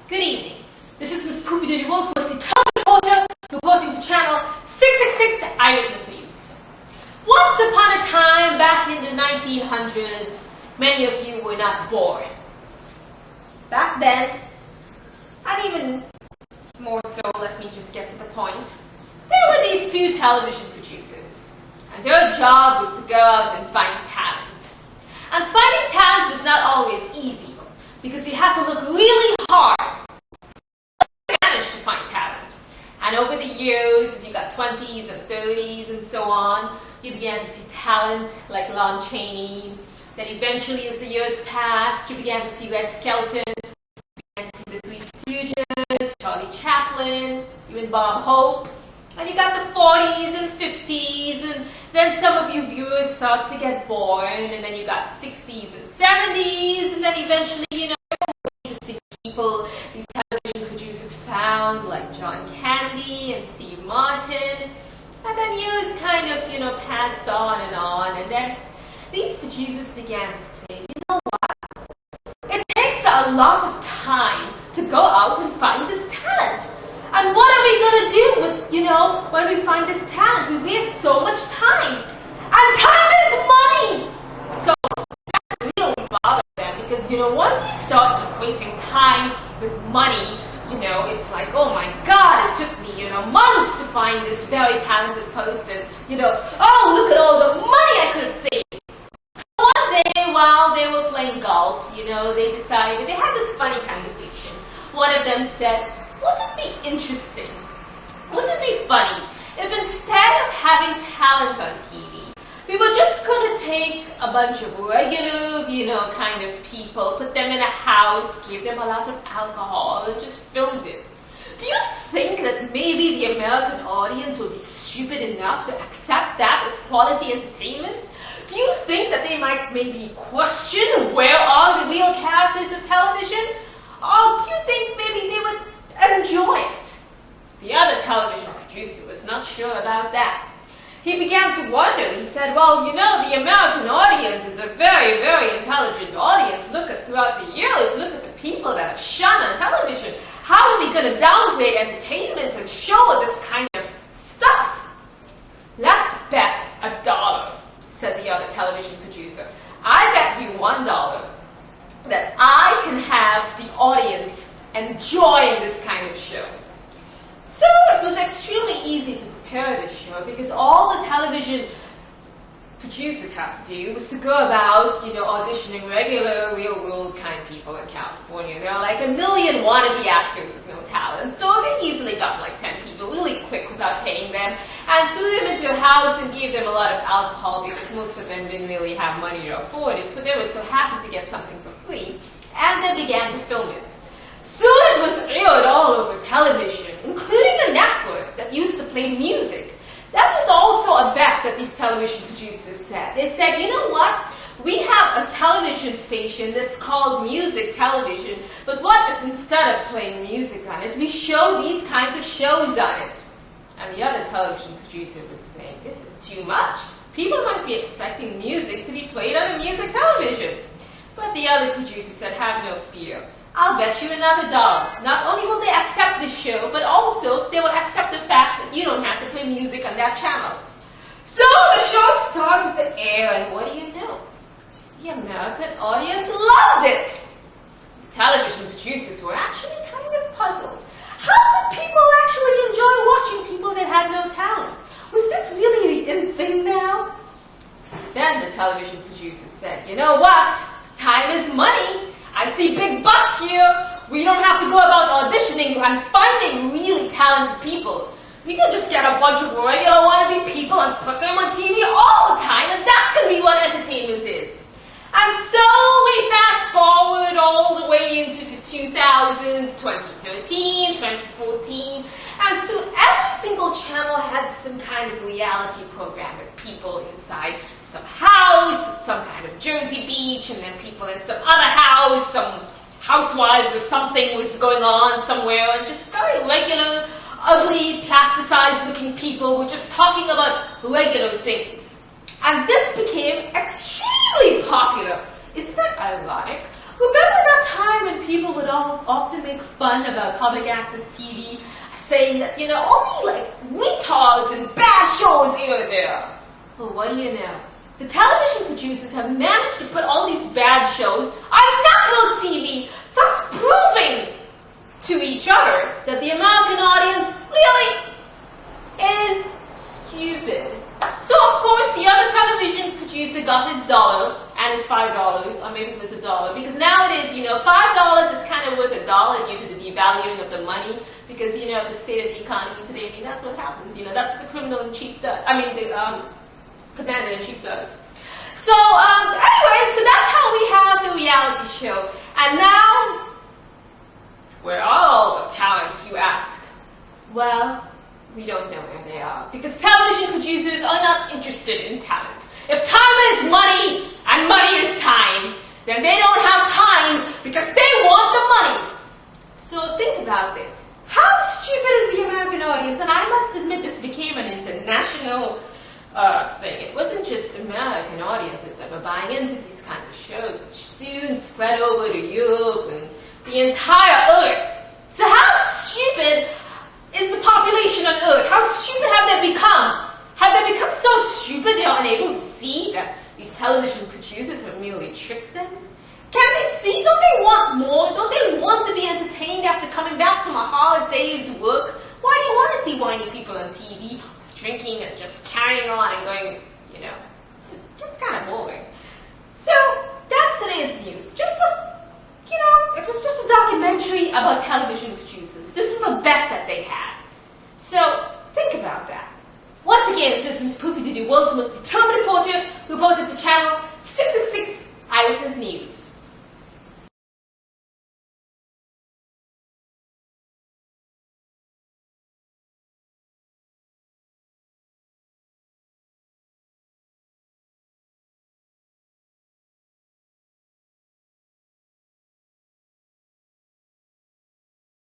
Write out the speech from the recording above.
Good evening. This is Miss Poopee Doodee, world's most determined reporter, reporting for Channel 666 Eyewitness News. Once upon a time, back in the 1900s, many of you were not born. Back then, and even more so, let me just get to the point, there were these two television producers, and their job was to go out and find talent. And finding talent was not always easy, because you had to look really hard to manage to find talent. And over the years, as you got 20s and 30s and so on, you began to see talent like Lon Chaney. Then eventually, as the years passed, you began to see Red Skelton, you began to see the Three Stooges, Charlie Chaplin, even Bob Hope. And you got the 40s and 50s, and then some of you viewers started to get bored, and then you got the 60s and 70s, and then eventually, interesting people these television producers found, like John Candy and Steve Martin, and then years kind of, passed on, and then these producers began to say, you know what, it takes a lot of time to go out and find this talent. And what are we going to do with, when we find this talent? We waste so much time. And time is money! So that really bothers them because, once you start equating time with money, it's like, oh my God, it took me, months to find this very talented person. Oh, look at all the money I could have saved. So one day, while they were playing golf, they decided, they had this funny conversation. One of them said, wouldn't it be interesting, wouldn't it be funny if instead of having talent on TV, we were just going to take a bunch of regular, kind of people, put them in a house, give them a lot of alcohol, and just filmed it? Do you think that maybe the American audience would be stupid enough to accept that as quality entertainment? Do you think that they might maybe question where are the real characters of television? Or do you think maybe they would enjoy it? The other television producer was not sure about that. He began to wonder. He said, well, the American audience is a very, very intelligent audience. Throughout the years, look at the people that have shone on television. How are we going to downgrade entertainment and show this kind of stuff? Let's bet $1, said the other television producer. I bet you $1 that I can have the audience enjoying this kind of show. So it was extremely easy to prepare this show because all the television producers had to do was to go about, auditioning regular, real-world kind of people in California. There are like 1 million wannabe actors with no talent, so they easily got like 10 people really quick without paying them and threw them into a house and gave them a lot of alcohol because most of them didn't really have money to afford it, so they were so happy to get something for free, and they began to film it. Soon it was aired all over television, including a network that used to play music. That was also a bet that these television producers said. They said, you know what? We have a television station that's called music television, but what if instead of playing music on it, we show these kinds of shows on it? And the other television producer was saying, this is too much. People might be expecting music to be played on a music television. But the other producer said, have no fear. I'll bet you another $1. Not only will they accept this show, but also they will accept the fact that you don't have to play music on that channel. So the show started to air, and what do you know? The American audience loved it. The television producers were actually kind of puzzled. How could people actually enjoy watching people that had no talent? Was this really the in thing now? Then the television producers said, you know what? Time is money. I see big bucks here. We don't have to go about auditioning and finding really talented people. We can just get a bunch of regular wannabe people and put them on TV all the time, and that can be what entertainment is. And so we fast forward all the way into the 2000s, 2013, 2014, and soon every single channel had some kind of reality program with people inside some house, some kind of Jersey Beach, and then people in some other house, some housewives or something was going on somewhere, and just very regular, ugly, plasticized-looking people were just talking about regular things. And this became extremely popular. Isn't that ironic? Remember that time when people would often make fun about public access TV, saying that, only like retards and bad shows air there? Well, what do you know? The television producers have managed to put all these bad shows on network TV, thus proving to each other that the American audience really is stupid. So, of course, the other television producer got his dollar and his $5, or maybe it was $1, because nowadays, $5 is kind of worth $1 due to the devaluing of the money, because, the state of the economy today, that's what happens, that's what the criminal-in-chief does. The commander-in-chief does. So, anyway, so that's how we have the reality show. And now, where are all the talent, you ask? Well, we don't know where they are, because television producers are not interested in talent. If time is money, and money is time, then they don't have time because they want the money. So think about this. How stupid is the American audience? And I must admit, this became an international thing. It wasn't just American audiences that were buying into these kinds of shows. It soon spread over to Europe and the entire Earth. So how stupid is the population on Earth? How stupid have they become? Have they become so stupid they are unable to see that these television producers have merely tricked them? Can they see? Don't they want more? Don't they want to be entertained after coming back from a hard day's work? Why do you want to see whiny people on TV drinking and just carrying on and going, it's kind of boring. So that's today's news. It was just a documentary about television producers. This is a bet that they had. So think about that. Once again, this is Ms. Poopee Doodee, world's most determined reporter, who reported for Channel